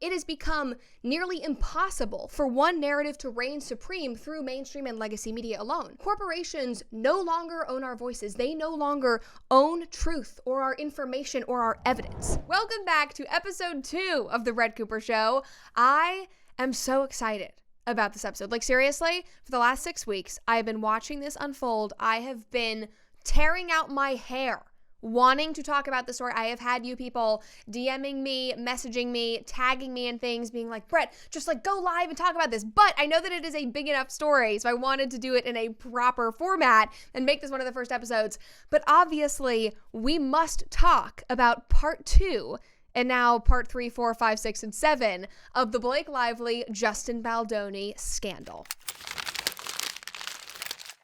It has become nearly impossible for one narrative to reign supreme through mainstream and legacy media alone. Corporations no longer own our voices. They no longer own truth or our information or our evidence. Welcome back to episode 2 of The Red Cooper Show. I am so excited about this episode. Like, seriously, for the last 6 weeks, I have been watching this unfold. I have been tearing out my hair wanting to talk about the story. I have had you people DMing me, messaging me, tagging me in things, being like, Brett, just like go live and talk about this. But I know that it is a big enough story, so I wanted to do it in a proper format and make this one of the first episodes. But obviously, we must talk about part 2 and now part 3, 4, 5, 6, and 7 of the Blake Lively, Justin Baldoni scandal.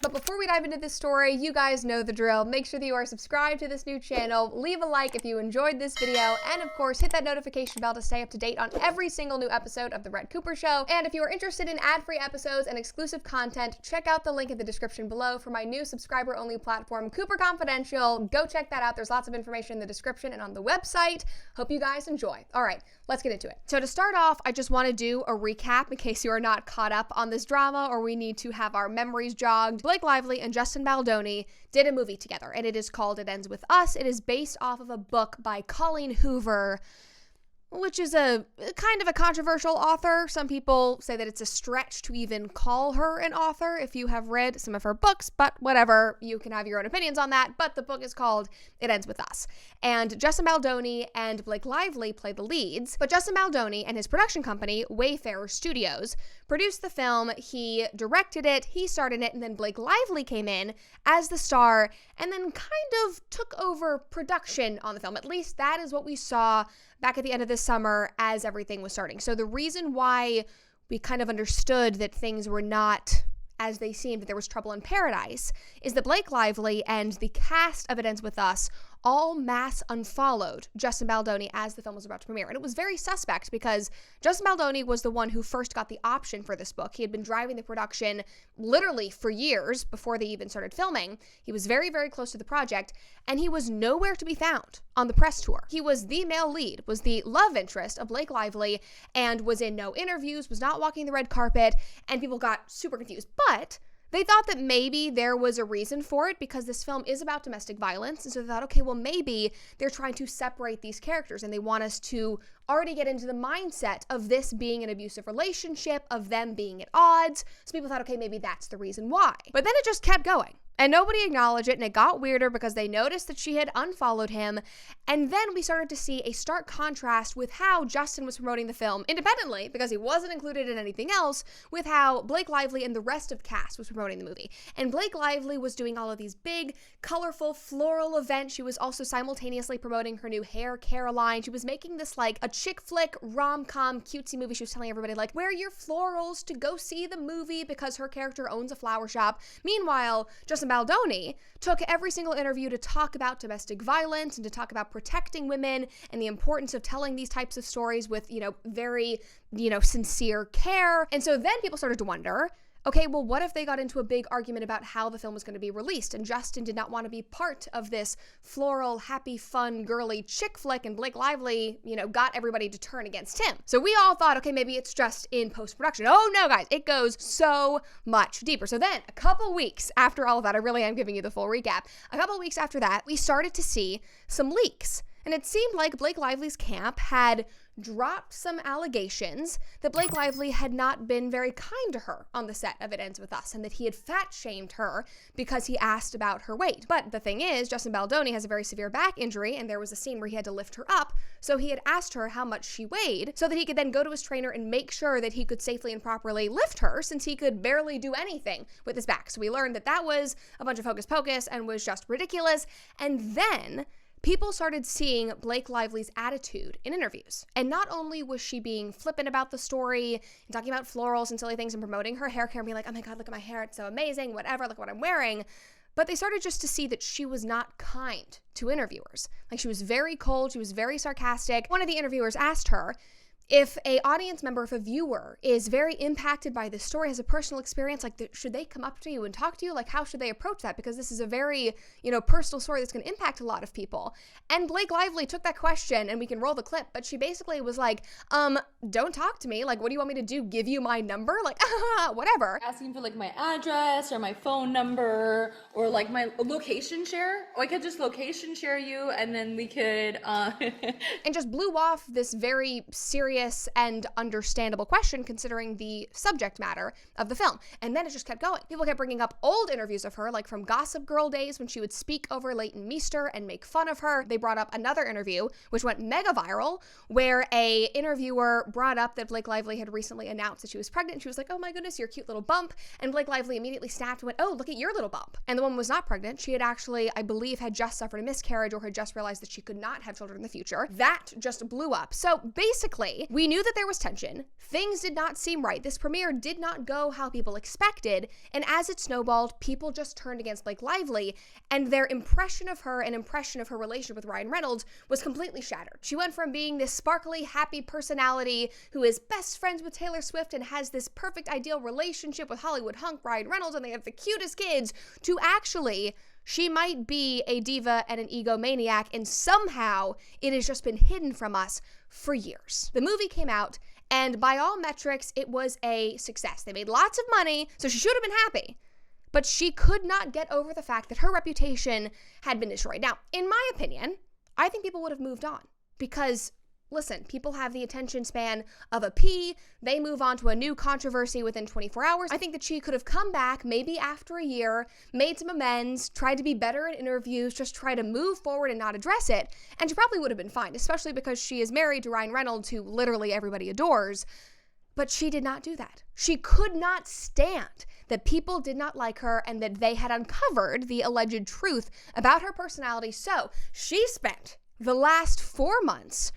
But before we dive into this story, you guys know the drill. Make sure that you are subscribed to this new channel, leave a like if you enjoyed this video, and of course, hit that notification bell to stay up to date on every single new episode of The Red Cooper Show. And if you are interested in ad-free episodes and exclusive content, check out the link in the description below for my new subscriber-only platform, Cooper Confidential. Go check that out. There's lots of information in the description and on the website. Hope you guys enjoy. All right, let's get into it. So to start off, I just want to do a recap in case you are not caught up on this drama or we need to have our memories jogged. Blake Lively and Justin Baldoni did a movie together, and it is called It Ends With Us. It is based off of a book by Colleen Hoover, which is a kind of a controversial author. Some people say that it's a stretch to even call her an author if you have read some of her books, but whatever, you can have your own opinions on that. But the book is called It Ends With Us. And Justin Baldoni and Blake Lively play the leads, but Justin Baldoni and his production company, Wayfarer Studios, produced the film. He directed it, he starred in it, and then Blake Lively came in as the star and then kind of took over production on the film. At least that is what we saw back at the end of this summer as everything was starting. So the reason why we kind of understood that things were not as they seemed, that there was trouble in paradise, is that Blake Lively and the cast of It Ends With Us all mass unfollowed Justin Baldoni as the film was about to premiere. And it was very suspect because Justin Baldoni was the one who first got the option for this book. He had been driving the production literally for years before they even started filming. He was very, very close to the project, and he was nowhere to be found on the press tour. He was the male lead, was the love interest of Blake Lively, and was in no interviews, was not walking the red carpet, and people got super confused. But they thought that maybe there was a reason for it because this film is about domestic violence. And so they thought, okay, well, maybe they're trying to separate these characters and they want us to already get into the mindset of this being an abusive relationship, of them being at odds. So people thought, okay, maybe that's the reason why. But then it just kept going. And nobody acknowledged it, and it got weirder because they noticed that she had unfollowed him. And then we started to see a stark contrast with how Justin was promoting the film independently, because he wasn't included in anything else, with how Blake Lively and the rest of cast was promoting the movie. And Blake Lively was doing all of these big, colorful, floral events. She was also simultaneously promoting her new hair care line. She was making this like a chick flick, rom-com, cutesy movie. She was telling everybody like, wear your florals to go see the movie because her character owns a flower shop. Meanwhile, Justin Baldoni took every single interview to talk about domestic violence and to talk about protecting women and the importance of telling these types of stories with, very, sincere care. And so then people started to wonder, okay, well, what if they got into a big argument about how the film was going to be released and Justin did not want to be part of this floral, happy, fun, girly chick flick and Blake Lively, got everybody to turn against him. So we all thought, okay, maybe it's just in post-production. Oh no, guys, it goes so much deeper. So then a couple weeks after all of that, I really am giving you the full recap. A couple weeks after that, we started to see some leaks. And it seemed like Blake Lively's camp had dropped some allegations that Blake Lively had not been very kind to her on the set of It Ends With Us, and that he had fat-shamed her because he asked about her weight. But the thing is, Justin Baldoni has a very severe back injury, and there was a scene where he had to lift her up, so he had asked her how much she weighed so that he could then go to his trainer and make sure that he could safely and properly lift her, since he could barely do anything with his back. So we learned that that was a bunch of hocus pocus and was just ridiculous. And then people started seeing Blake Lively's attitude in interviews. And not only was she being flippant about the story and talking about florals and silly things and promoting her hair care and being like, oh my God, look at my hair, it's so amazing, whatever, look what I'm wearing. But they started just to see that she was not kind to interviewers. Like, she was very cold, she was very sarcastic. One of the interviewers asked her, If a audience member, if a viewer is very impacted by this story, has a personal experience, like, should they come up to you and talk to you? Like, how should they approach that? Because this is a very, personal story that's going to impact a lot of people. And Blake Lively took that question, and we can roll the clip, but she basically was like, don't talk to me. Like, what do you want me to do? Give you my number? Like, whatever. Asking for like my address or my phone number or like my location share. Or I could just location share you, and then we could, and just blew off this very serious and understandable question considering the subject matter of the film. And then it just kept going. People kept bringing up old interviews of her, like from Gossip Girl days when she would speak over Leighton Meester and make fun of her. They brought up another interview, which went mega viral, where a interviewer brought up that Blake Lively had recently announced that she was pregnant. And she was like, oh my goodness, your cute little bump. And Blake Lively immediately snapped and went, oh, look at your little bump. And the woman was not pregnant. She had actually, I believe, had just suffered a miscarriage or had just realized that she could not have children in the future. That just blew up. So basically, we knew that there was tension. Things did not seem right. This premiere did not go how people expected. And as it snowballed, people just turned against Blake Lively, and their impression of her and impression of her relationship with Ryan Reynolds was completely shattered. She went from being this sparkly, happy personality who is best friends with Taylor Swift and has this perfect, ideal relationship with Hollywood hunk Ryan Reynolds, and they have the cutest kids, to actually, she might be a diva and an egomaniac, and somehow it has just been hidden from us for years. The movie came out, and by all metrics, it was a success. They made lots of money, so she should have been happy. But she could not get over the fact that her reputation had been destroyed. Now, in my opinion, I think people would have moved on because, listen, people have the attention span of a pea. They move on to a new controversy within 24 hours. I think that she could have come back maybe after a year, made some amends, tried to be better in interviews, just try to move forward and not address it. And she probably would have been fine, especially because she is married to Ryan Reynolds, who literally everybody adores. But she did not do that. She could not stand that people did not like her and that they had uncovered the alleged truth about her personality. So she spent the last 4 months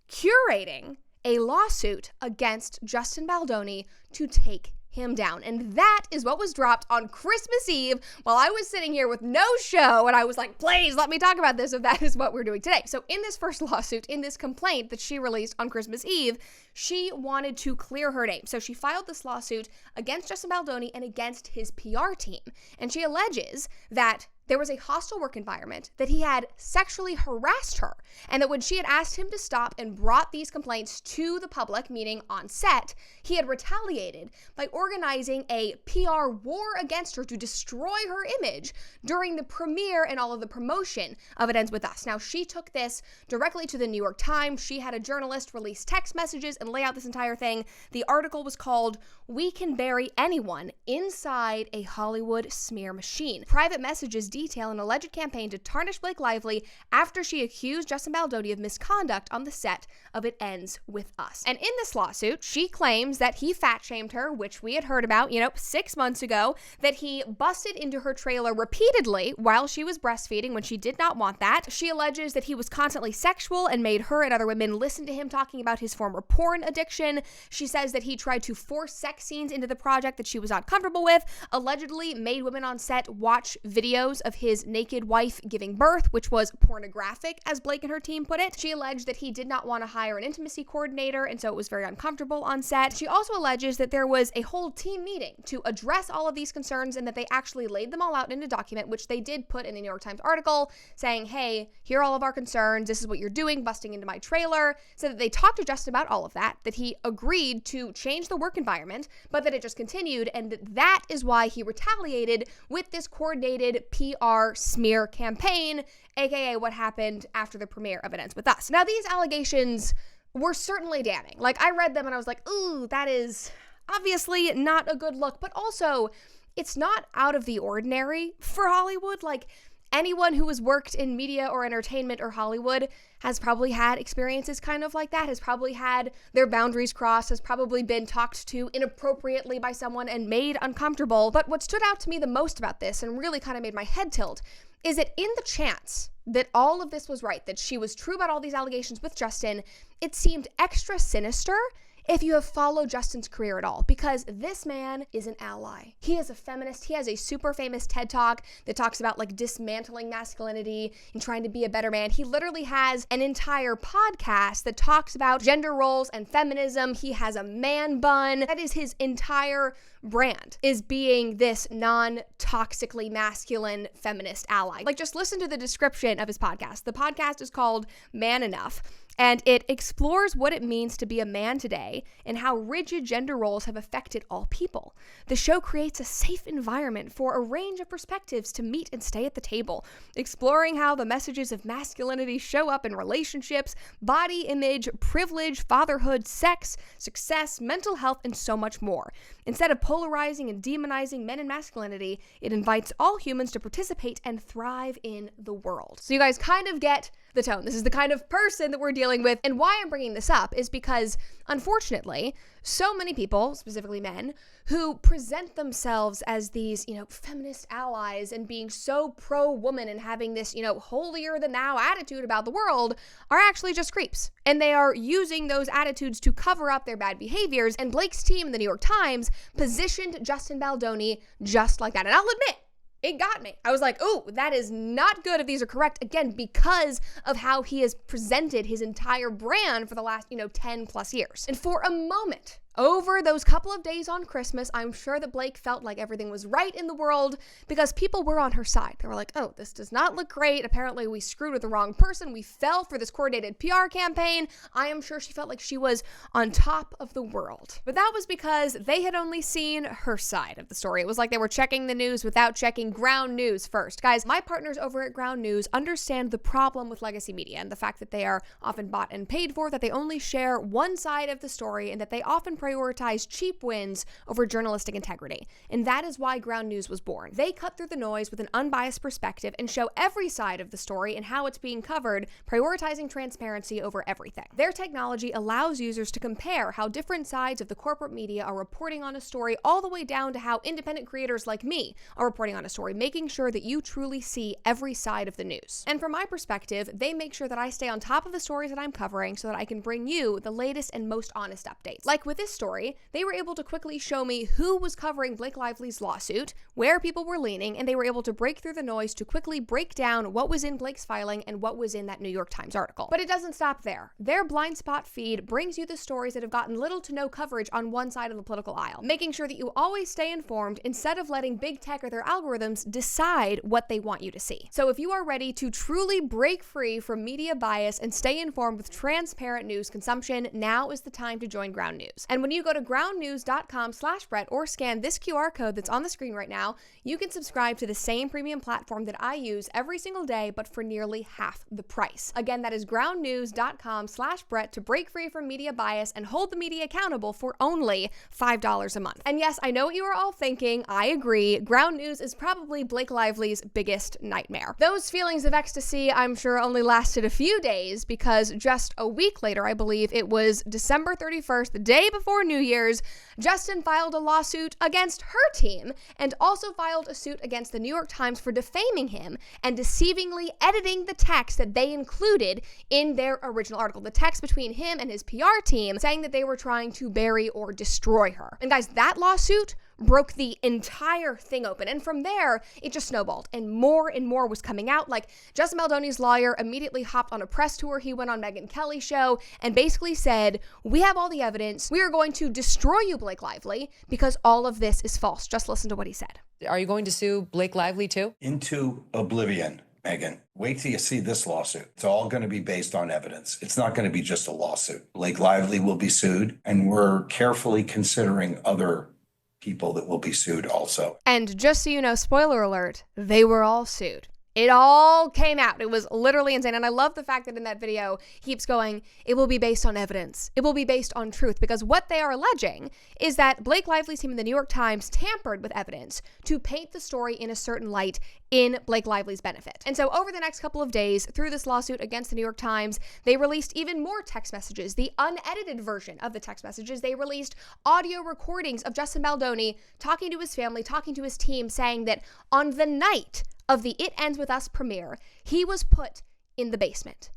curating a lawsuit against Justin Baldoni to take him down. And that is what was dropped on Christmas Eve while I was sitting here with no show, and I was like, please let me talk about this if that is what we're doing today. So in this first lawsuit, in this complaint that she released on Christmas Eve, she wanted to clear her name. So she filed this lawsuit against Justin Baldoni and against his PR team. And she alleges that there was a hostile work environment, that he had sexually harassed her, and that when she had asked him to stop and brought these complaints to the public, meaning on set, he had retaliated by organizing a PR war against her to destroy her image during the premiere and all of the promotion of It Ends With Us. Now, she took this directly to the New York Times. She had a journalist release text messages and lay out this entire thing. The article was called, "We Can Bury Anyone Inside a Hollywood Smear Machine." Private messages detail an alleged campaign to tarnish Blake Lively after she accused Justin Baldoni of misconduct on the set of It Ends With Us. And in this lawsuit, she claims that he fat-shamed her, which we had heard about, 6 months ago, that he busted into her trailer repeatedly while she was breastfeeding when she did not want that. She alleges that he was constantly sexual and made her and other women listen to him talking about his former porn addiction. She says that he tried to force sex scenes into the project that she was not comfortable with, allegedly made women on set watch videos of his naked wife giving birth, which was pornographic, as Blake and her team put it. She alleged that he did not want to hire an intimacy coordinator, and so it was very uncomfortable on set. She also alleges that there was a whole team meeting to address all of these concerns and that they actually laid them all out in a document, which they did put in the New York Times article, saying, hey, here are all of our concerns, this is what you're doing, busting into my trailer. So that they talked to Justin about all of that, that he agreed to change the work environment, but that it just continued, and that is why he retaliated with this coordinated PR smear campaign, aka what happened after the premiere of It Ends With Us. Now, these allegations were certainly damning. Like, I read them and I was like, ooh, that is obviously not a good look, but also it's not out of the ordinary for Hollywood. Like, anyone who has worked in media or entertainment or Hollywood has probably had experiences kind of like that, has probably had their boundaries crossed, has probably been talked to inappropriately by someone and made uncomfortable. But what stood out to me the most about this and really kind of made my head tilt is that in the chance that all of this was right, that she was true about all these allegations with Justin, it seemed extra sinister if you have followed Justin's career at all, because this man is an ally. He is a feminist. He has a super famous TED Talk that talks about like dismantling masculinity and trying to be a better man. He literally has an entire podcast that talks about gender roles and feminism. He has a man bun. That is his entire brand, is being this non-toxically masculine feminist ally. Like, just listen to the description of his podcast. The podcast is called Man Enough, and it explores what it means to be a man today and how rigid gender roles have affected all people. The show creates a safe environment for a range of perspectives to meet and stay at the table, exploring how the messages of masculinity show up in relationships, body image, privilege, fatherhood, sex, success, mental health, and so much more. Instead of polarizing and demonizing men and masculinity, it invites all humans to participate and thrive in the world. So you guys kind of get the tone. This is the kind of person that we're dealing with. And why I'm bringing this up is because, unfortunately, so many people, specifically men, who present themselves as these, feminist allies and being so pro-woman and having this, holier than thou attitude about the world are actually just creeps. And they are using those attitudes to cover up their bad behaviors. And Blake's team in the New York Times positioned Justin Baldoni just like that. And I'll admit, it got me. I was like, ooh, that is not good if these are correct. Again, because of how he has presented his entire brand for the last, 10 plus years. And for a moment, over those couple of days on Christmas, I'm sure that Blake felt like everything was right in the world because people were on her side. They were like, oh, this does not look great. Apparently we screwed with the wrong person. We fell for this coordinated PR campaign. I am sure she felt like she was on top of the world. But that was because they had only seen her side of the story. It was like they were checking the news without checking Ground News first. Guys, my partners over at Ground News understand the problem with legacy media and the fact that they are often bought and paid for, that they only share one side of the story, and that they often prioritize cheap wins over journalistic integrity. And that is why Ground News was born. They cut through the noise with an unbiased perspective and show every side of the story and how it's being covered, prioritizing transparency over everything. Their technology allows users to compare how different sides of the corporate media are reporting on a story, all the way down to how independent creators like me are reporting on a story, making sure that you truly see every side of the news. And from my perspective, they make sure that I stay on top of the stories that I'm covering so that I can bring you the latest and most honest updates. Like with this story, they were able to quickly show me who was covering Blake Lively's lawsuit, where people were leaning, and they were able to break through the noise to quickly break down what was in Blake's filing and what was in that New York Times article. But it doesn't stop there. Their blind spot feed brings you the stories that have gotten little to no coverage on one side of the political aisle, making sure that you always stay informed instead of letting big tech or their algorithms decide what they want you to see. So if you are ready to truly break free from media bias and stay informed with transparent news consumption, now is the time to join Ground News. And when you go to groundnews.com/Brett or scan this QR code that's on the screen right now, you can subscribe to the same premium platform that I use every single day, but for nearly half the price. Again, that is groundnews.com/Brett to break free from media bias and hold the media accountable for only $5 a month. And yes, I know what you are all thinking. I agree. Ground News is probably Blake Lively's biggest nightmare. Those feelings of ecstasy, I'm sure, only lasted a few days because just a week later, I believe it was December 31st, the day before New Year's, Justin filed a lawsuit against her team and also filed a suit against the New York Times for defaming him and deceivingly editing the text that they included in their original article. The text between him and his PR team saying that they were trying to bury or destroy her. And guys, that lawsuit broke the entire thing open. And from there, it just snowballed and more was coming out. Like, Justin Baldoni's lawyer immediately hopped on a press tour. He went on Megyn Kelly's show and basically said, we have all the evidence. We are going to destroy you, Blake Lively, because all of this is false. Just listen to what he said. Are you going to sue Blake Lively too? Into oblivion, Megyn. Wait till you see this lawsuit. It's all going to be based on evidence. It's not going to be just a lawsuit. Blake Lively will be sued, and we're carefully considering other people that will be sued also. And just so you know, spoiler alert, they were all sued. It all came out. It was literally insane. And I love the fact that in that video, he keeps going, it will be based on evidence. It will be based on truth. Because what they are alleging is that Blake Lively's team in the New York Times tampered with evidence to paint the story in a certain light in Blake Lively's benefit. And so over the next couple of days, through this lawsuit against the New York Times, they released even more text messages, the unedited version of the text messages. They released audio recordings of Justin Baldoni talking to his family, talking to his team, saying that on the night of the It Ends With Us premiere, he was put in the basement.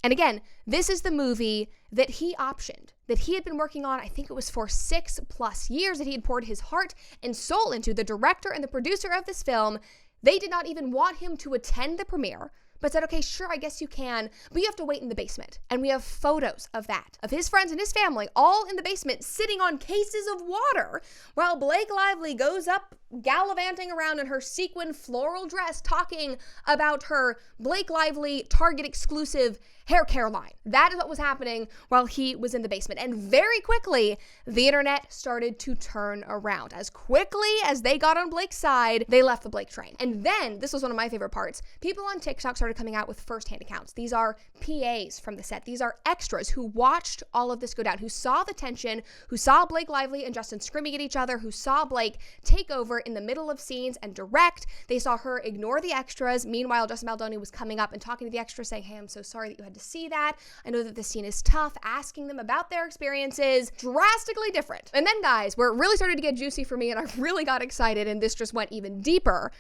And again, this is the movie that he optioned, that he had been working on. I think it was for 6+ years, that he had poured his heart and soul into. The director and the producer of this film, they did not even want him to attend the premiere, but said, okay, sure, I guess you can, but you have to wait in the basement. And we have photos of that, of his friends and his family all in the basement sitting on cases of water while Blake Lively goes up gallivanting around in her sequin floral dress talking about her Blake Lively Target exclusive hair care line. That is what was happening while he was in the basement. And very quickly, the internet started to turn around. As quickly as they got on Blake's side, they left the Blake train. And then, this was one of my favorite parts, people on TikTok started coming out with firsthand accounts. These are PAs from the set. These are extras who watched all of this go down, who saw the tension, who saw Blake Lively and Justin screaming at each other, who saw Blake take over in the middle of scenes and direct. They saw her ignore the extras. Meanwhile, Justin Baldoni was coming up and talking to the extras saying, hey, I'm so sorry that you had to see that. I know that this scene is tough, asking them about their experiences. Drastically different. And then, guys, where it really started to get juicy for me and I really got excited and this just went even deeper,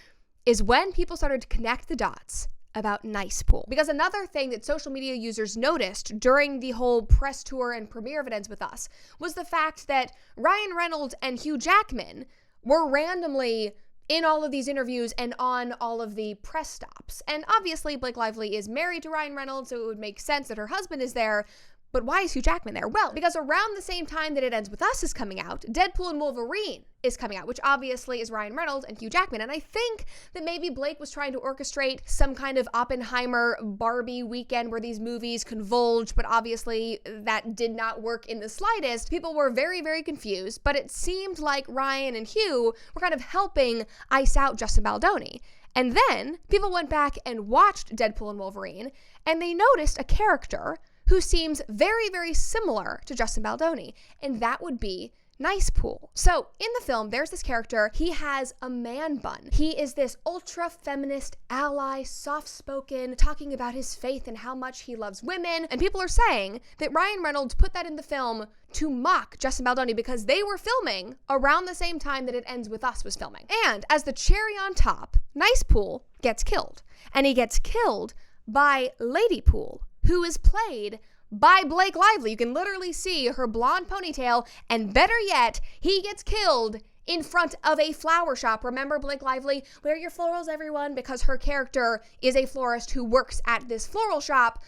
is when people started to connect the dots about Nice Pool. Because another thing that social media users noticed during the whole press tour and premiere of It Ends With Us was the fact that Ryan Reynolds and Hugh Jackman were randomly in all of these interviews and on all of the press stops. And obviously Blake Lively is married to Ryan Reynolds, so it would make sense that her husband is there. But why is Hugh Jackman there? Well, because around the same time that It Ends With Us is coming out, Deadpool and Wolverine is coming out, which obviously is Ryan Reynolds and Hugh Jackman. And I think that maybe Blake was trying to orchestrate some kind of Oppenheimer Barbie weekend where these movies converge, but obviously that did not work in the slightest. People were very, very confused, but it seemed like Ryan and Hugh were kind of helping ice out Justin Baldoni. And then people went back and watched Deadpool and Wolverine, and they noticed a character who seems very, very similar to Justin Baldoni, and that would be Nice Pool. So in the film, there's this character, he has a man bun. He is this ultra-feminist ally, soft-spoken, talking about his faith and how much he loves women, and people are saying that Ryan Reynolds put that in the film to mock Justin Baldoni because they were filming around the same time that It Ends With Us was filming. And as the cherry on top, Nice Pool gets killed, and he gets killed by Lady Pool, who is played by Blake Lively. You can literally see her blonde ponytail, and better yet, he gets killed in front of a flower shop. Remember Blake Lively? Wear your florals, everyone, because her character is a florist who works at this floral shop.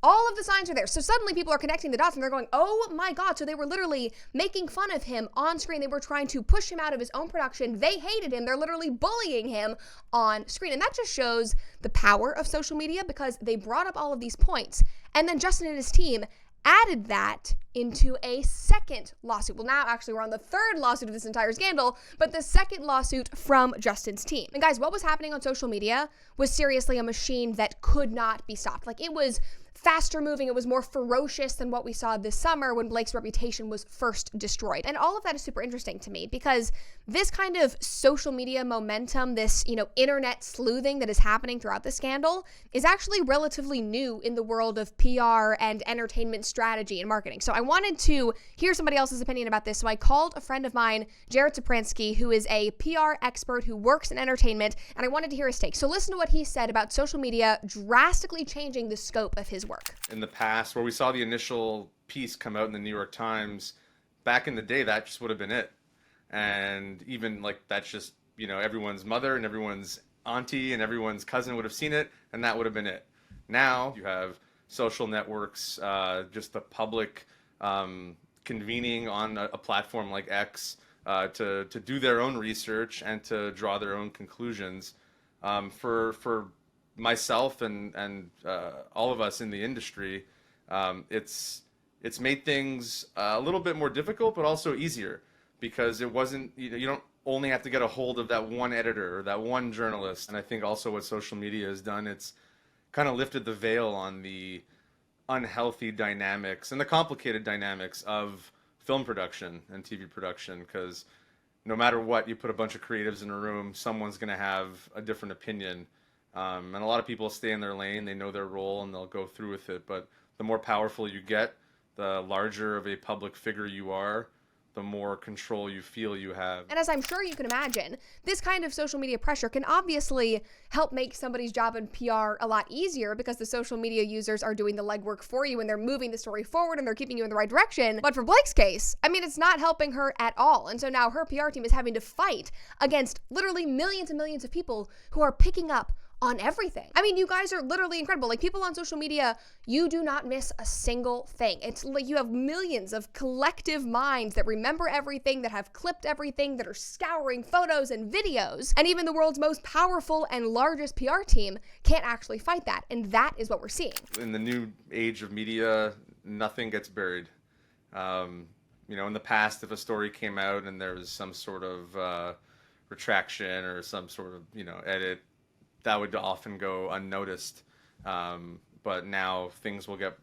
All of the signs are there. So suddenly people are connecting the dots and they're going, oh my God. So they were literally making fun of him on screen. They were trying to push him out of his own production. They hated him. They're literally bullying him on screen. And that just shows the power of social media because they brought up all of these points. And then Justin and his team added that into a second lawsuit. Well, now actually we're on the third lawsuit of this entire scandal, but the second lawsuit from Justin's team. And guys, what was happening on social media was seriously a machine that could not be stopped. Like, it was faster moving. It was more ferocious than what we saw this summer when Blake's reputation was first destroyed. And all of that is super interesting to me because this kind of social media momentum, this, internet sleuthing that is happening throughout the scandal is actually relatively new in the world of PR and entertainment strategy and marketing. So I wanted to hear somebody else's opinion about this. So I called a friend of mine, Jared Sopransky, who is a PR expert who works in entertainment, and I wanted to hear his take. So listen to what he said about social media drastically changing the scope of his work. In the past, where we saw the initial piece come out in the New York Times, back in the day, that just would have been it. And even that's just, everyone's mother and everyone's auntie and everyone's cousin would have seen it, and that would have been it. Now you have social networks, just the public convening on a platform like X to do their own research and to draw their own conclusions. For myself and all of us in the industry, it's made things a little bit more difficult, but also easier because it wasn't, you don't only have to get a hold of that one editor or that one journalist. And I think also what social media has done, it's kind of lifted the veil on the unhealthy dynamics and the complicated dynamics of film production and TV production, because no matter what, you put a bunch of creatives in a room, someone's going to have a different opinion. And a lot of people stay in their lane, they know their role, and they'll go through with it. But the more powerful you get, the larger of a public figure you are, the more control you feel you have. And as I'm sure you can imagine, this kind of social media pressure can obviously help make somebody's job in PR a lot easier because the social media users are doing the legwork for you and they're moving the story forward and they're keeping you in the right direction. But for Blake's case, I mean, it's not helping her at all. And so now her PR team is having to fight against literally millions and millions of people who are picking up on everything. I mean, you guys are literally incredible. Like, people on social media, you do not miss a single thing. It's like you have millions of collective minds that remember everything, that have clipped everything, that are scouring photos and videos. And even the world's most powerful and largest PR team can't actually fight that. And that is what we're seeing. In the new age of media, nothing gets buried. You know, in the past, if a story came out and there was some sort of retraction or some sort of, you know, edit, that would often go unnoticed. But now things will get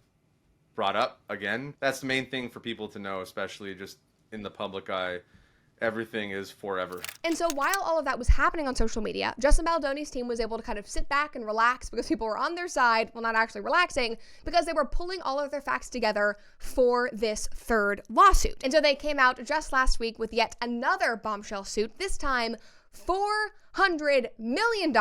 brought up again. That's the main thing for people to know, especially just in the public eye. Everything is forever. And so while all of that was happening on social media, Justin Baldoni's team was able to kind of sit back and relax because people were on their side, well, not actually relaxing, because they were pulling all of their facts together for this third lawsuit. And so they came out just last week with yet another bombshell suit, this time $400 million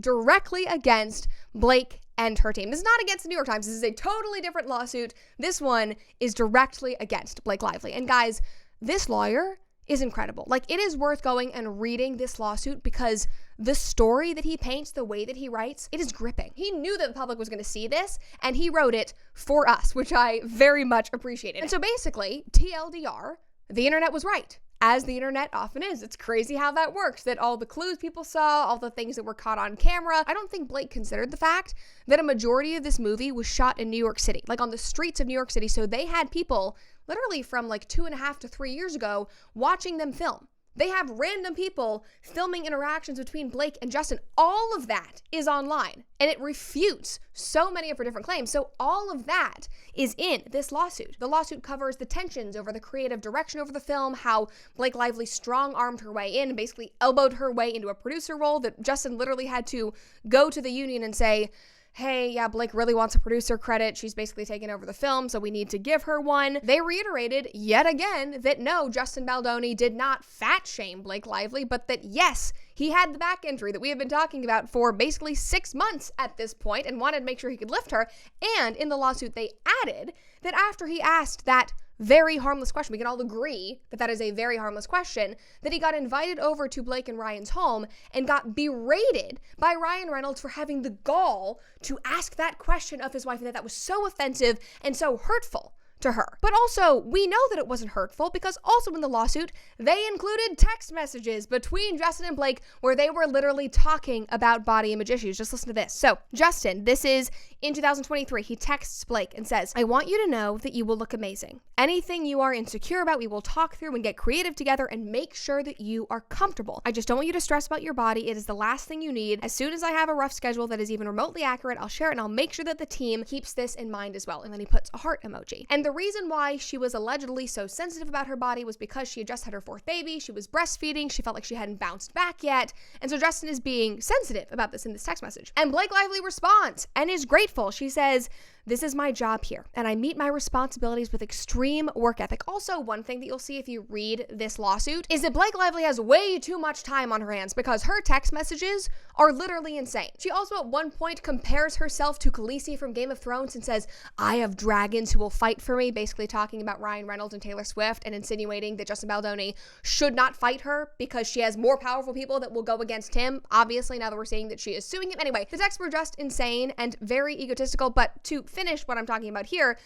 directly against Blake and her team. This is not against the New York Times. This is a totally different lawsuit. This one is directly against Blake Lively. And guys, this lawyer is incredible. Like, it is worth going and reading this lawsuit because the story that he paints, the way that he writes, it is gripping. He knew that the public was going to see this, and he wrote it for us, which I very much appreciated. And so basically, TLDR, the internet was right. As the internet often is. It's crazy how that works, that all the clues people saw, all the things that were caught on camera. I don't think Blake considered the fact that a majority of this movie was shot in New York City, like on the streets of New York City. So they had people literally from like 2.5 to 3 years ago watching them film. They have random people filming interactions between Blake and Justin. All of that is online, and it refutes so many of her different claims. So all of that is in this lawsuit. The lawsuit covers the tensions over the creative direction over the film, how Blake Lively strong-armed her way in and basically elbowed her way into a producer role that Justin literally had to go to the union and say, hey, yeah, Blake really wants a producer credit. She's basically taken over the film, so we need to give her one. They reiterated yet again that no, Justin Baldoni did not fat shame Blake Lively, but that yes, he had the back injury that we have been talking about for basically 6 months at this point and wanted to make sure he could lift her. And in the lawsuit, they added that after he asked that very harmless question, we can all agree that that is a very harmless question, that he got invited over to Blake and Ryan's home and got berated by Ryan Reynolds for having the gall to ask that question of his wife, and that was so offensive and so hurtful to her. But also, we know that it wasn't hurtful because also in the lawsuit, they included text messages between Justin and Blake where they were literally talking about body image issues. Just listen to this. So, Justin, this is in 2023, he texts Blake and says, I want you to know that you will look amazing. Anything you are insecure about, we will talk through and get creative together and make sure that you are comfortable. I just don't want you to stress about your body. It is the last thing you need. As soon as I have a rough schedule that is even remotely accurate, I'll share it and I'll make sure that the team keeps this in mind as well. And then he puts a heart emoji. And the reason why she was allegedly so sensitive about her body was because she had just had her 4th baby. She was breastfeeding. She felt like she hadn't bounced back yet. And so Justin is being sensitive about this in this text message. And Blake Lively responds and is grateful. She says, this is my job here, and I meet my responsibilities with extreme work ethic. Also, one thing that you'll see if you read this lawsuit is that Blake Lively has way too much time on her hands because her text messages are literally insane. She also at one point compares herself to Khaleesi from Game of Thrones and says, I have dragons who will fight for me, basically talking about Ryan Reynolds and Taylor Swift and insinuating that Justin Baldoni should not fight her because she has more powerful people that will go against him. Obviously, now that we're seeing that she is suing him. Anyway, the texts were just insane and very egotistical, but to finish what I'm talking about here,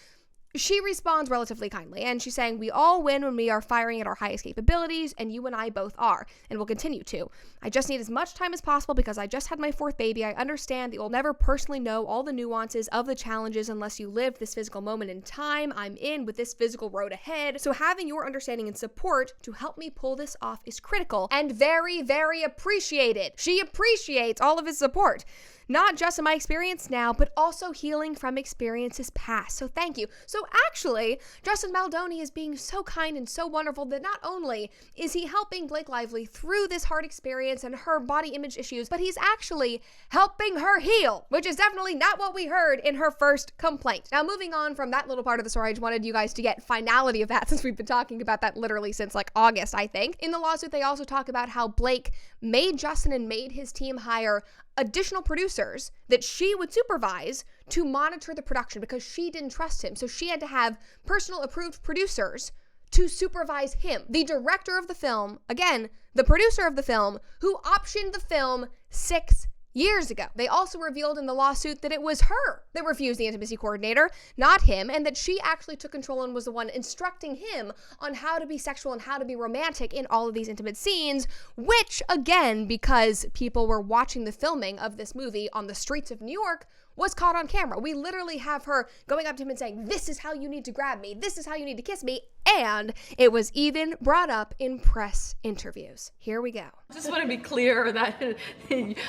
she responds relatively kindly, and she's saying, we all win when we are firing at our highest capabilities, and you and I both are, and will continue to. I just need as much time as possible because I just had my 4th baby. I understand that you'll never personally know all the nuances of the challenges unless you live this physical moment in time I'm in with this physical road ahead. So having your understanding and support to help me pull this off is critical and very, very appreciated. She appreciates all of his support. not just in my experience now, but also healing from experiences past. So thank you. So actually, Justin Baldoni is being so kind and so wonderful that not only is he helping Blake Lively through this hard experience and her body image issues, but he's actually helping her heal, which is definitely not what we heard in her first complaint. Now, moving on from that little part of the story, I just wanted you guys to get finality of that since we've been talking about that literally since like August, I think. In the lawsuit, they also talk about how Blake made Justin and made his team hire additional producers that she would supervise to monitor the production because she didn't trust him. So she had to have personal approved producers to supervise him. The director of the film, again, the producer of the film, who optioned the film 6 years ago. They also revealed in the lawsuit that it was her that refused the intimacy coordinator, not him, and that she actually took control and was the one instructing him on how to be sexual and how to be romantic in all of these intimate scenes, which, again, because people were watching the filming of this movie on the streets of New York, was caught on camera. We literally have her going up to him and saying, "This is how you need to grab me. This is how you need to kiss me." And it was even brought up in press interviews. Here we go. I just want to be clear that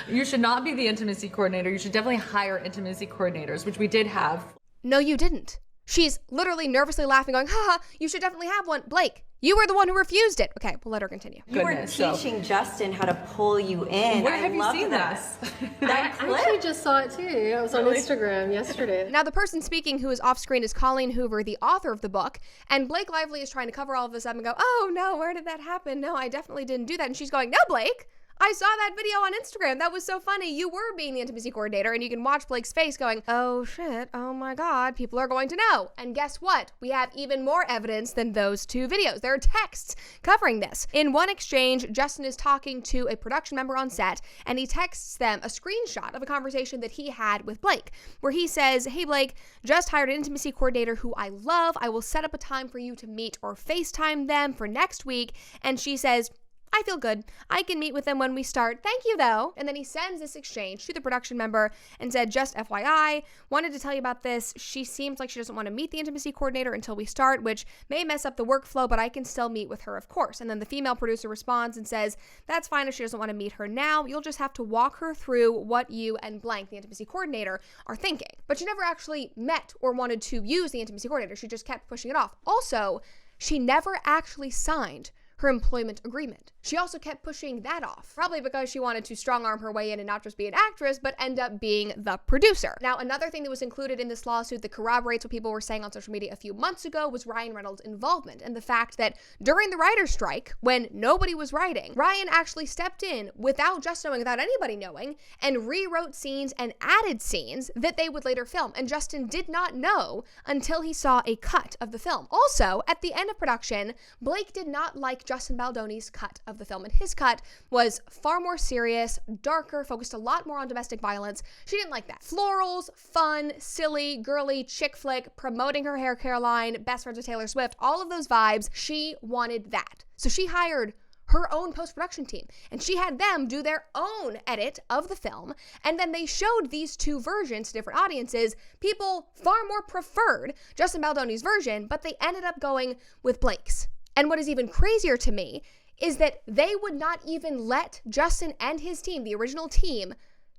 you should not be the intimacy coordinator. You should definitely hire intimacy coordinators, which we did have. No, you didn't. She's literally nervously laughing, going, "Haha, you should definitely have one. Blake, you were the one who refused it." Okay, we'll let her continue. You were teaching Justin how to pull you in. Where have you seen that. this? That I clip? actually just saw it too. It was on Instagram yesterday. Now, the person speaking who is off screen is Colleen Hoover, the author of the book, and Blake Lively is trying to cover all of this up and go, "Oh no, where did that happen? No, I definitely didn't do that." And she's going, "No, Blake, I saw that video on Instagram. That was so funny. You were being the intimacy coordinator." And you can watch Blake's face going, "Oh shit, oh my God, people are going to know." And guess what? We have even more evidence than those two videos. There are texts covering this. In one exchange, Justin is talking to a production member on set, and he texts them a screenshot of a conversation that he had with Blake, where he says, "Hey Blake, just hired an intimacy coordinator who I love. I will set up a time for you to meet or FaceTime them for next week." And she says, "I feel good. I can meet with them when we start. Thank you, though." And then he sends this exchange to the production member and said, "Just FYI, wanted to tell you about this. She seems like she doesn't want to meet the intimacy coordinator until we start, which may mess up the workflow, but I can still meet with her, of course." And then the female producer responds and says, "That's fine if she doesn't want to meet her now. You'll just have to walk her through what you and blank, the intimacy coordinator, are thinking." But she never actually met or wanted to use the intimacy coordinator. She just kept pushing it off. Also, she never actually signed her employment agreement. She also kept pushing that off, probably because she wanted to strong arm her way in and not just be an actress, but end up being the producer. Now, another thing that was included in this lawsuit that corroborates what people were saying on social media a few months ago was Ryan Reynolds' involvement, and the fact that during the writer's strike, when nobody was writing, Ryan actually stepped in without just knowing, without anybody knowing, and rewrote scenes and added scenes that they would later film. And Justin did not know until he saw a cut of the film. Also, at the end of production, Blake did not like Justin Baldoni's cut of the film, and his cut was far more serious, darker, focused a lot more on domestic violence. She didn't like that. Florals, fun, silly, girly, chick flick, promoting her hair care line, best friends with Taylor Swift, all of those vibes, she wanted that. So she hired her own post-production team, and she had them do their own edit of the film, and then they showed these two versions to different audiences. People far more preferred Justin Baldoni's version, but they ended up going with Blake's. And what is even crazier to me is that they would not even let Justin and his team, the original team,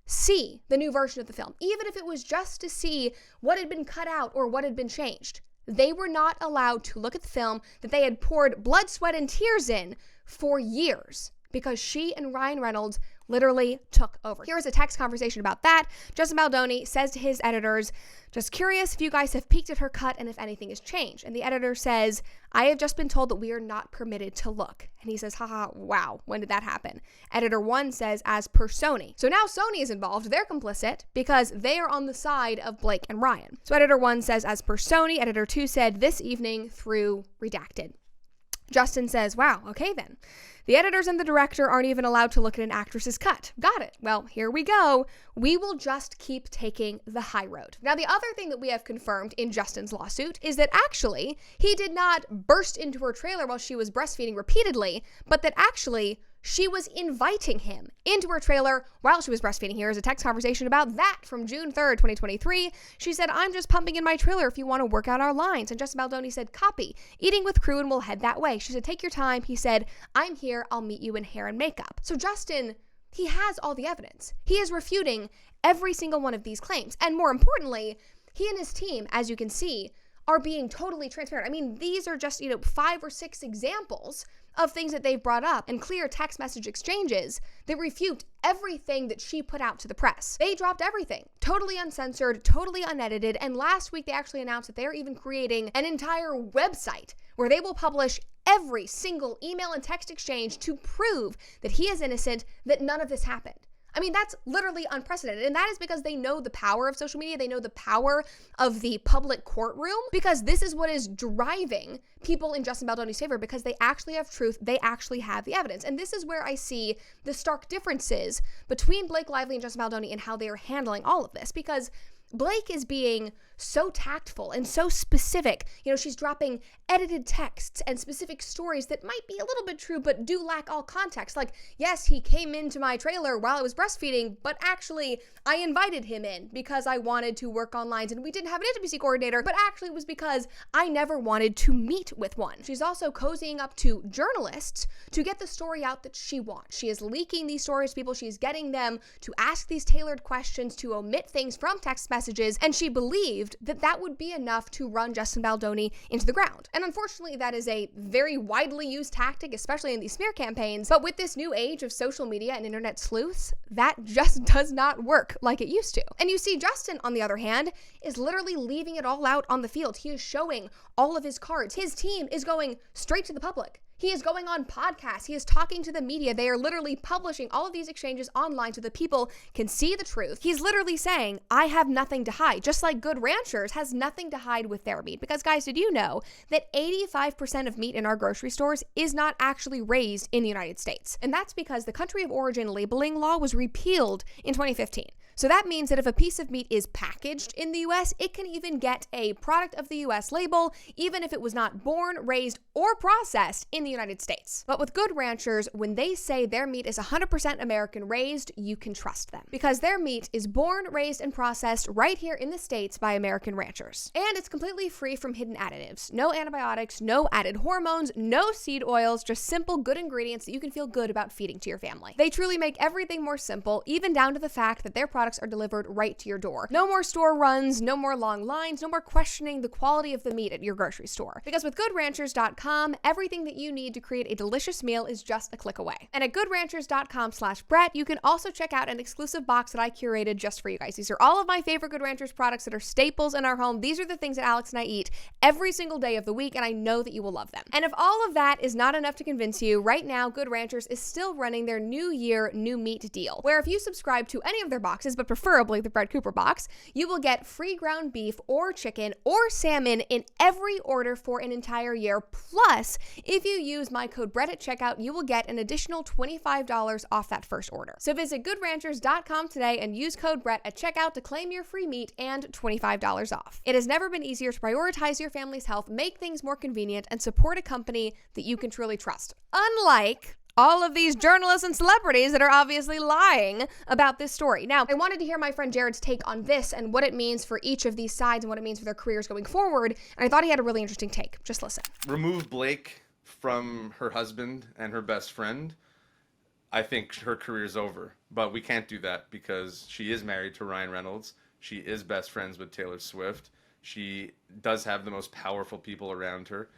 see the new version of the film, even if it was just to see what had been cut out or what had been changed. They were not allowed to look at the film that they had poured blood, sweat, and tears in for years, because she and Ryan Reynolds literally took over. Here is a text conversation about that. Justin Baldoni says to his editors, "Just curious if you guys have peeked at her cut and if anything has changed." And the editor says, "I have just been told that we are not permitted to look." And he says, "Haha, wow, when did that happen?" Editor 1 says, "As per Sony." So now Sony is involved. They're complicit because they are on the side of Blake and Ryan. So editor 1 says, "As per Sony." Editor 2 said, "This evening through redacted." Justin says, "Wow, okay then. The editors and the director aren't even allowed to look at an actress's cut. Got it. Well, here we go. We will just keep taking the high road." Now, the other thing that we have confirmed in Justin's lawsuit is that actually he did not burst into her trailer while she was breastfeeding repeatedly, but that actually she was inviting him into her trailer while she was breastfeeding. Here is a text conversation about that from June 3rd, 2023. She said, "I'm just pumping in my trailer if you want to work out our lines." And Justin Baldoni said, "Copy. Eating with crew and we'll head that way." She said, "Take your time." He said, "I'm here. I'll meet you in hair and makeup." So Justin He has all the evidence. He is refuting every single one of these claims. And more importantly, he and his team, as you can see, are being totally transparent. I mean, these are just, 5 or 6 examples of things that they've brought up and clear text message exchanges that refute everything that she put out to the press. They dropped everything, totally uncensored, totally unedited, and last week they actually announced that they're even creating an entire website where they will publish every single email and text exchange to prove that he is innocent, that none of this happened. I mean, that's literally unprecedented. And that is because they know the power of social media. They know the power of the public courtroom, because this is what is driving people in Justin Baldoni's favor, because they actually have truth. They actually have the evidence. And this is where I see the stark differences between Blake Lively and Justin Baldoni and how they are handling all of this, because Blake is being so tactful and so specific. She's dropping edited texts and specific stories that might be a little bit true, but do lack all context. Like, yes, he came into my trailer while I was breastfeeding, but actually I invited him in because I wanted to work on lines and we didn't have an intimacy coordinator, but actually it was because I never wanted to meet with one. She's also cozying up to journalists to get the story out that she wants. She is leaking these stories to people. She's getting them to ask these tailored questions, to omit things from text messages, and she believed that that would be enough to run Justin Baldoni into the ground. And unfortunately, that is a very widely used tactic, especially in these smear campaigns. But with this new age of social media and internet sleuths, that just does not work like it used to. And you see, Justin, on the other hand, is literally leaving it all out on the field. He is showing all of his cards. His team is going straight to the public. He is going on podcasts. He is talking to the media. They are literally publishing all of these exchanges online so that people can see the truth. He's literally saying, I have nothing to hide, just like Good Ranchers has nothing to hide with their meat. Because guys, did you know that 85% of meat in our grocery stores is not actually raised in the United States? And that's because the country of origin labeling law was repealed in 2015. So that means that if a piece of meat is packaged in the US, it can even get a product of the US label, even if it was not born, raised, or processed in the United States. But with Good Ranchers, when they say their meat is 100% American raised, you can trust them, because their meat is born, raised, and processed right here in the States by American ranchers. And it's completely free from hidden additives. No antibiotics, no added hormones, no seed oils, just simple good ingredients that you can feel good about feeding to your family. They truly make everything more simple, even down to the fact that their products are delivered right to your door. No more store runs, no more long lines, no more questioning the quality of the meat at your grocery store. Because with GoodRanchers.com, everything that you need to create a delicious meal is just a click away. And at GoodRanchers.com/Brett, you can also check out an exclusive box that I curated just for you guys. These are all of my favorite Good Ranchers products that are staples in our home. These are the things that Alex and I eat every single day of the week, and I know that you will love them. And if all of that is not enough to convince you, right now, Good Ranchers is still running their New Year, New Meat deal, where if you subscribe to any of their boxes, but preferably the Brett Cooper box, you will get free ground beef or chicken or salmon in every order for an entire year. Plus, if you use my code Brett at checkout, you will get an additional $25 off that first order. So visit GoodRanchers.com today and use code Brett at checkout to claim your free meat and $25 off. It has never been easier to prioritize your family's health, make things more convenient, and support a company that you can truly trust. Unlike all of these journalists and celebrities that are obviously lying about this story. Now, I wanted to hear my friend Jared's take on this and what it means for each of these sides and what it means for their careers going forward, and I thought he had a really interesting take. Just listen. Remove Blake from her husband and her best friend, I think her career's over. But we can't do that because she is married to Ryan Reynolds. She is best friends with Taylor Swift. She does have the most powerful people around her.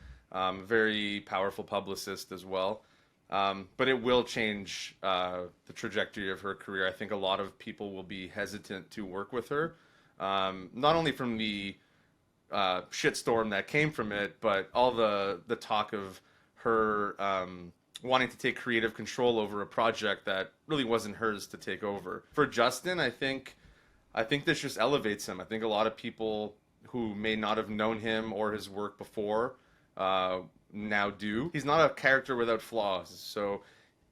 Very powerful publicist as well. But it will change the trajectory of her career. I think a lot of people will be hesitant to work with her, not only from the shitstorm that came from it, but all the talk of her wanting to take creative control over a project that really wasn't hers to take over. For Justin, I think this just elevates him. I think a lot of people who may not have known him or his work before now do. He's not a character without flaws, so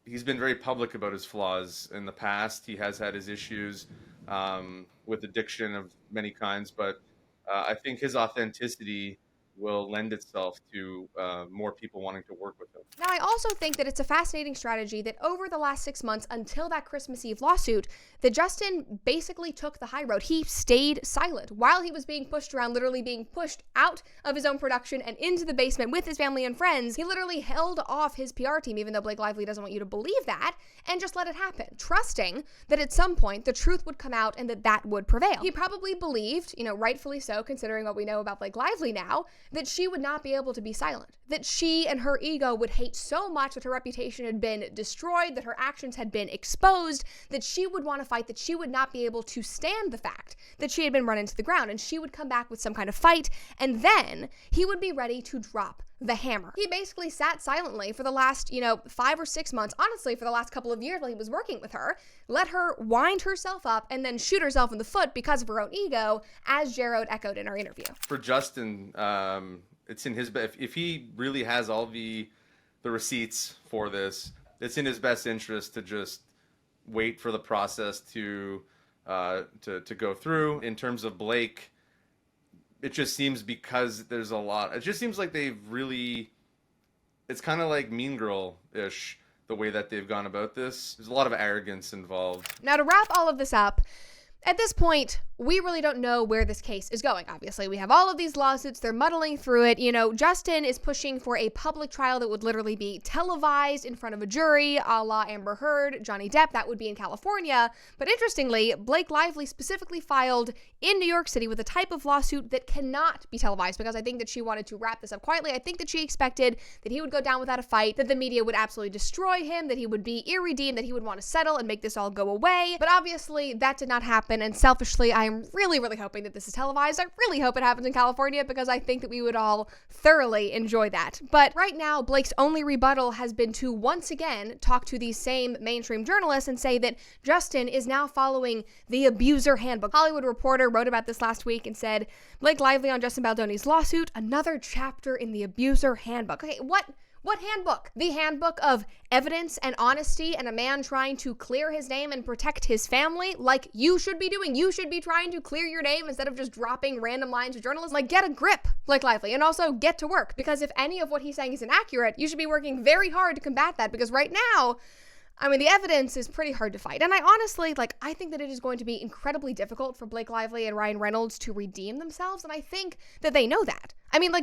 he's been very public about his flaws in the past. He has had his issues with addiction of many kinds, but I think his authenticity will lend itself to more people wanting to work with him. Now, I also think that it's a fascinating strategy that over the last 6 months until that Christmas Eve lawsuit, that Justin basically took the high road. He stayed silent while he was being pushed around, literally being pushed out of his own production and into the basement with his family and friends. He literally held off his PR team, even though Blake Lively doesn't want you to believe that, and just let it happen, trusting that at some point the truth would come out and that would prevail. He probably believed, rightfully so, considering what we know about Blake Lively now, that she would not be able to be silent, that she and her ego would hate so much that her reputation had been destroyed, that her actions had been exposed, that she would want to fight, that she would not be able to stand the fact that she had been run into the ground, and she would come back with some kind of fight, and then he would be ready to drop the hammer. He basically sat silently for the last, 5 or 6 months, honestly, for the last couple of years while he was working with her, let her wind herself up and then shoot herself in the foot because of her own ego, as Jared echoed in our interview. For Justin, it's in his if he really has all the receipts for this, it's in his best interest to just wait for the process to go through. In terms of Blake, it just seems because there's a lot. It just seems like they've really. It's kind of like Mean Girl-ish the way that they've gone about this. There's a lot of arrogance involved. Now, to wrap all of this up, at this point, we really don't know where this case is going, obviously. We have all of these lawsuits. They're muddling through it. Justin is pushing for a public trial that would literally be televised in front of a jury, a la Amber Heard, Johnny Depp. That would be in California. But interestingly, Blake Lively specifically filed in New York City with a type of lawsuit that cannot be televised, because I think that she wanted to wrap this up quietly. I think that she expected that he would go down without a fight, that the media would absolutely destroy him, that he would be irredeemed, that he would want to settle and make this all go away. But obviously, that did not happen. And selfishly, I am really, really hoping that this is televised. I really hope it happens in California, because I think that we would all thoroughly enjoy that. But right now, Blake's only rebuttal has been to once again talk to these same mainstream journalists and say that Justin is now following the abuser handbook. Hollywood Reporter wrote about this last week and said, Blake Lively on Justin Baldoni's lawsuit, another chapter in the abuser handbook. Okay, what handbook? The handbook of evidence and honesty and a man trying to clear his name and protect his family, like you should be doing. You should be trying to clear your name instead of just dropping random lines to journalists. Like, get a grip, Blake Lively, and also get to work, because if any of what he's saying is inaccurate, you should be working very hard to combat that, because right now, the evidence is pretty hard to fight. And I honestly, I think that it is going to be incredibly difficult for Blake Lively and Ryan Reynolds to redeem themselves, and I think that they know that.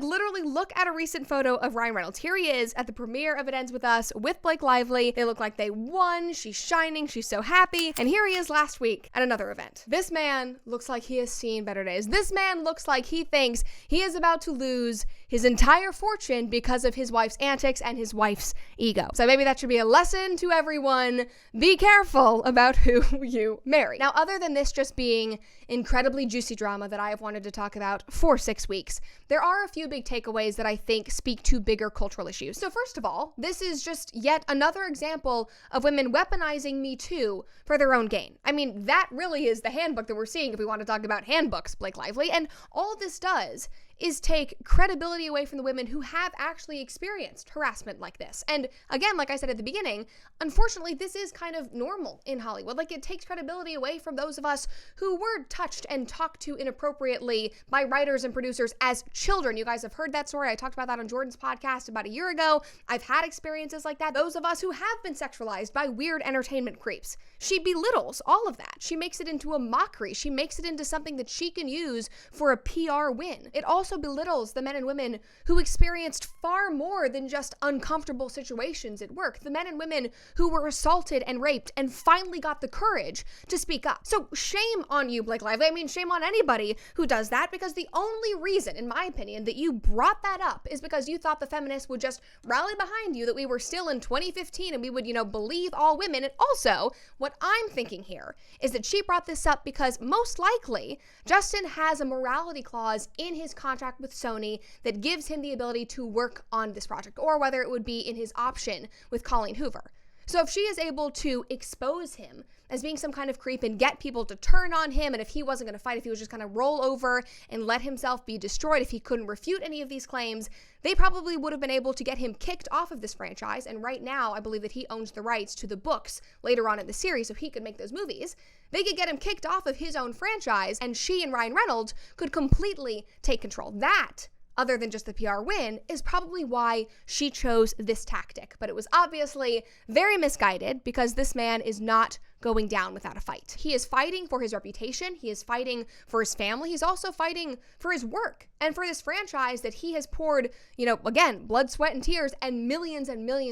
Literally look at a recent photo of Ryan Reynolds. Here he is at the premiere of It Ends With Us with Blake Lively. They look like they won. She's shining. She's so happy. And here he is last week at another event. This man looks like he has seen better days. This man looks like he thinks he is about to lose his entire fortune because of his wife's antics and his wife's ego. So maybe that should be a lesson to everyone. Be careful about who you marry. Now, other than this just being incredibly juicy drama that I have wanted to talk about for 6 weeks, there are a few big takeaways that I think speak to bigger cultural issues. So first of all, this is just yet another example of women weaponizing Me Too for their own gain. That really is the handbook that we're seeing if we want to talk about handbooks, Blake Lively. And all this does is take credibility away from the women who have actually experienced harassment like this. And again, like I said at the beginning, unfortunately, this is kind of normal in Hollywood. It takes credibility away from those of us who were touched and talked to inappropriately by writers and producers as children. You guys have heard that story. I talked about that on Jordan's podcast about a year ago. I've had experiences like that. Those of us who have been sexualized by weird entertainment creeps. She belittles all of that. She makes it into a mockery. She makes it into something that she can use for a PR win. It also belittles the men and women who experienced far more than just uncomfortable situations at work. The men and women who were assaulted and raped and finally got the courage to speak up. So shame on you, Blake Lively. Shame on anybody who does that, because the only reason, in my opinion, that you brought that up is because you thought the feminists would just rally behind you, that we were still in 2015 and we would, believe all women. And also, what I'm thinking here is that she brought this up because most likely Justin has a morality clause in his contract with Sony that gives him the ability to work on this project, or whether it would be in his option with Colleen Hoover. So if she is able to expose him as being some kind of creep and get people to turn on him, and if he wasn't going to fight, if he was just going to roll over and let himself be destroyed, if he couldn't refute any of these claims, they probably would have been able to get him kicked off of this franchise. And right now, I believe that he owns the rights to the books later on in the series, so he could make those movies. They could get him kicked off of his own franchise, and she and Ryan Reynolds could completely take control. That other than just the PR win, is probably why she chose this tactic. But it was obviously very misguided because this man is not going down without a fight. He is fighting for his reputation. He is fighting for his family. He's also fighting for his work and for this franchise that he has poured, again, blood, sweat, and tears and millions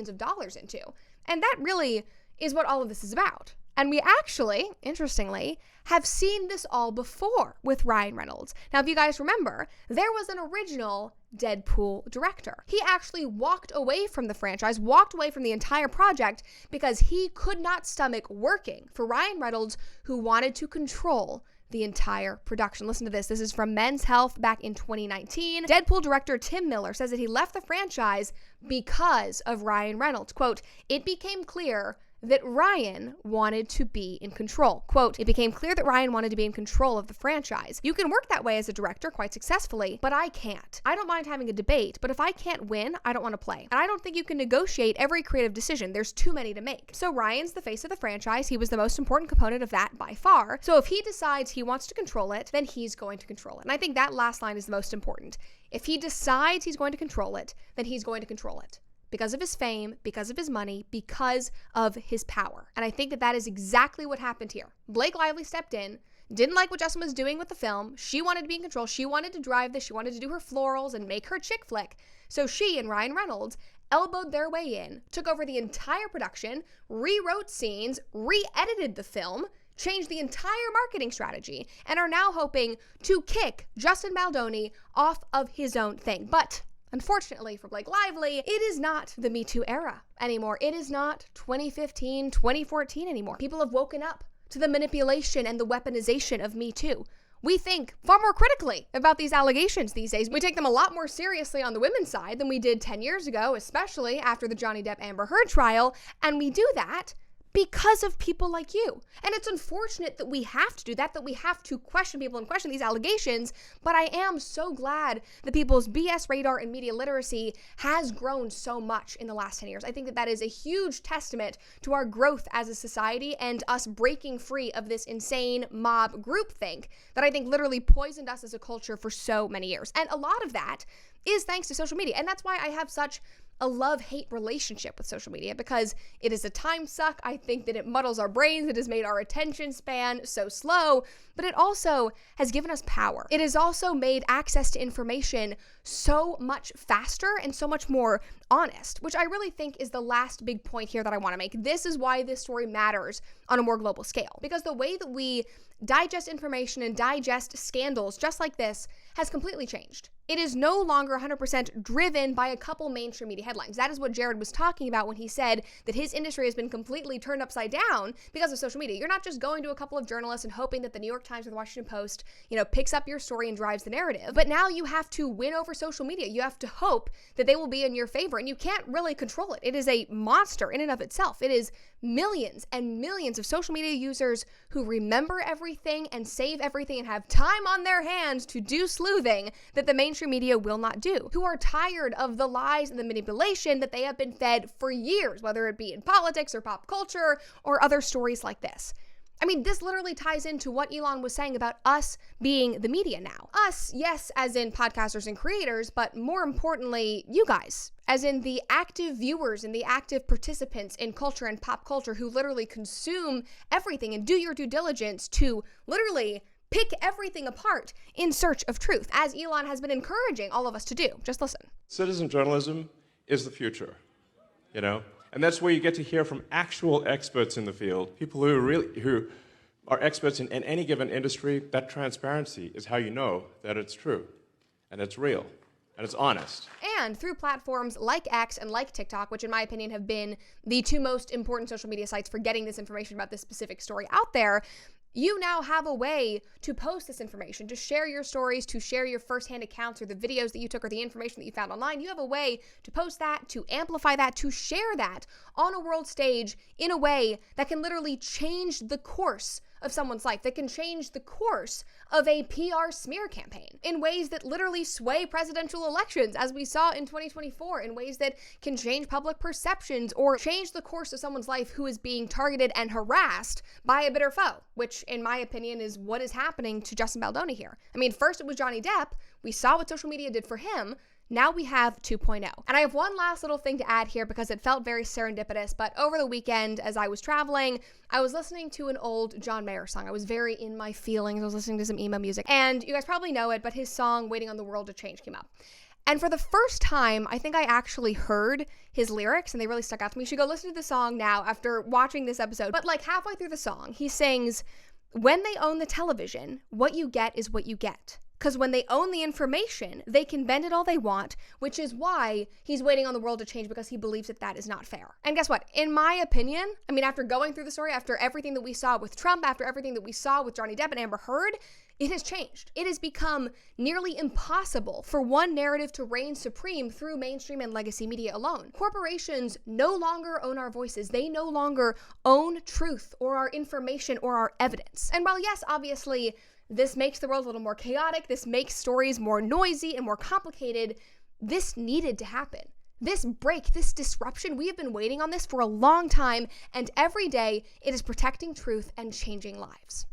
of dollars into. And that really is what all of this is about. And we actually, interestingly, have seen this all before with Ryan Reynolds. Now, if you guys remember, there was an original Deadpool director. He actually walked away from the franchise, walked away from the entire project because he could not stomach working for Ryan Reynolds, who wanted to control the entire production. Listen to this. This is from Men's Health back in 2019. Deadpool director Tim Miller says that he left the franchise because of Ryan Reynolds. Quote, "It became clear that Ryan wanted to be in control." Quote, "It became clear that Ryan wanted to be in control of the franchise. You can work that way as a director quite successfully, but I can't. I don't mind having a debate, but if I can't win, I don't want to play. And I don't think you can negotiate every creative decision. There's too many to make." So Ryan's the face of the franchise. He was the most important component of that by far. So if he decides he wants to control it, then he's going to control it. And I think that last line is the most important. If he decides he's going to control it, then he's going to control it. Because of his fame, because of his money, because of his power. And I think that that is exactly what happened here. Blake Lively stepped in, didn't like what Justin was doing with the film. She wanted to be in control. She wanted to drive this. She wanted to do her florals and make her chick flick. So she and Ryan Reynolds elbowed their way in, took over the entire production, rewrote scenes, re-edited the film, changed the entire marketing strategy, and are now hoping to kick Justin Baldoni off of his own thing. But unfortunately for Blake Lively, it is not the Me Too era anymore. It is not 2015, 2014 anymore. People have woken up to the manipulation and the weaponization of Me Too. We think far more critically about these allegations these days. We take them a lot more seriously on the women's side than we did 10 years ago, especially after the Johnny Depp Amber Heard trial. And we do that because of people like you. And it's unfortunate that we have to do that we have to question people and question these allegations, but I am so glad that people's BS radar and media literacy has grown so much in the last 10 years. I think that that is a huge testament to our growth as a society and us breaking free of this insane mob groupthink that I think literally poisoned us as a culture for so many years. And a lot of that is thanks to social media. And that's why I have such a love-hate relationship with social media, because it is a time suck. I think that it muddles our brains. It has made our attention span so slow, but it also has given us power. It has also made access to information so much faster and so much more honest, which I really think is the last big point here that I want to make. This is why this story matters on a more global scale, because the way that we digest information and digest scandals just like this has completely changed. It is no longer 100% driven by a couple mainstream media headlines. That is what Jared was talking about when he said that his industry has been completely turned upside down because of social media. You're not just going to a couple of journalists and hoping that the New York Times or the Washington Post, picks up your story and drives the narrative. But now you have to win over social media. You have to hope that they will be in your favor, and you can't really control it. It is a monster in and of itself. It is millions and millions of social media users who remember everything and save everything and have time on their hands to do sleuthing that the mainstream media will not do, who are tired of the lies and the manipulation that they have been fed for years, whether it be in politics or pop culture or other stories like this. I mean, this literally ties into what Elon was saying about us being the media now. Us, yes, as in podcasters and creators, but more importantly, you guys, as in the active viewers and the active participants in culture and pop culture who literally consume everything and do your due diligence to literally pick everything apart in search of truth, as Elon has been encouraging all of us to do. Just listen. Citizen journalism is the future, And that's where you get to hear from actual experts in the field, people who are experts in any given industry. That transparency is how you know that it's true, and it's real, and it's honest. And through platforms like X and like TikTok, which in my opinion have been the two most important social media sites for getting this information about this specific story out there, you now have a way to post this information, to share your stories, to share your firsthand accounts or the videos that you took or the information that you found online. You have a way to post that, to amplify that, to share that on a world stage in a way that can literally change the course of someone's life, that can change the course of a PR smear campaign in ways that literally sway presidential elections, as we saw in 2024, in ways that can change public perceptions or change the course of someone's life who is being targeted and harassed by a bitter foe, which in my opinion is what is happening to Justin Baldoni here. I mean, first it was Johnny Depp. We saw what social media did for him. Now we have 2.0. And I have one last little thing to add here because it felt very serendipitous, but over the weekend as I was traveling, I was listening to an old John Mayer song. I was very in my feelings. I was listening to some emo music. And you guys probably know it, but his song, Waiting on the World to Change, came up. And for the first time, I think I actually heard his lyrics and they really stuck out to me. You should go listen to the song now after watching this episode. But like halfway through the song, he sings, "When they own the television, what you get is what you get. Because when they own the information, they can bend it all they want," which is why he's waiting on the world to change, because he believes that that is not fair. And guess what? In my opinion, I mean, after going through the story, after everything that we saw with Trump, after everything that we saw with Johnny Depp and Amber Heard, it has changed. It has become nearly impossible for one narrative to reign supreme through mainstream and legacy media alone. Corporations no longer own our voices. They no longer own truth or our information or our evidence. And while yes, obviously, this makes the world a little more chaotic, this makes stories more noisy and more complicated, this needed to happen. This break, this disruption, we have been waiting on this for a long time, and every day it is protecting truth and changing lives.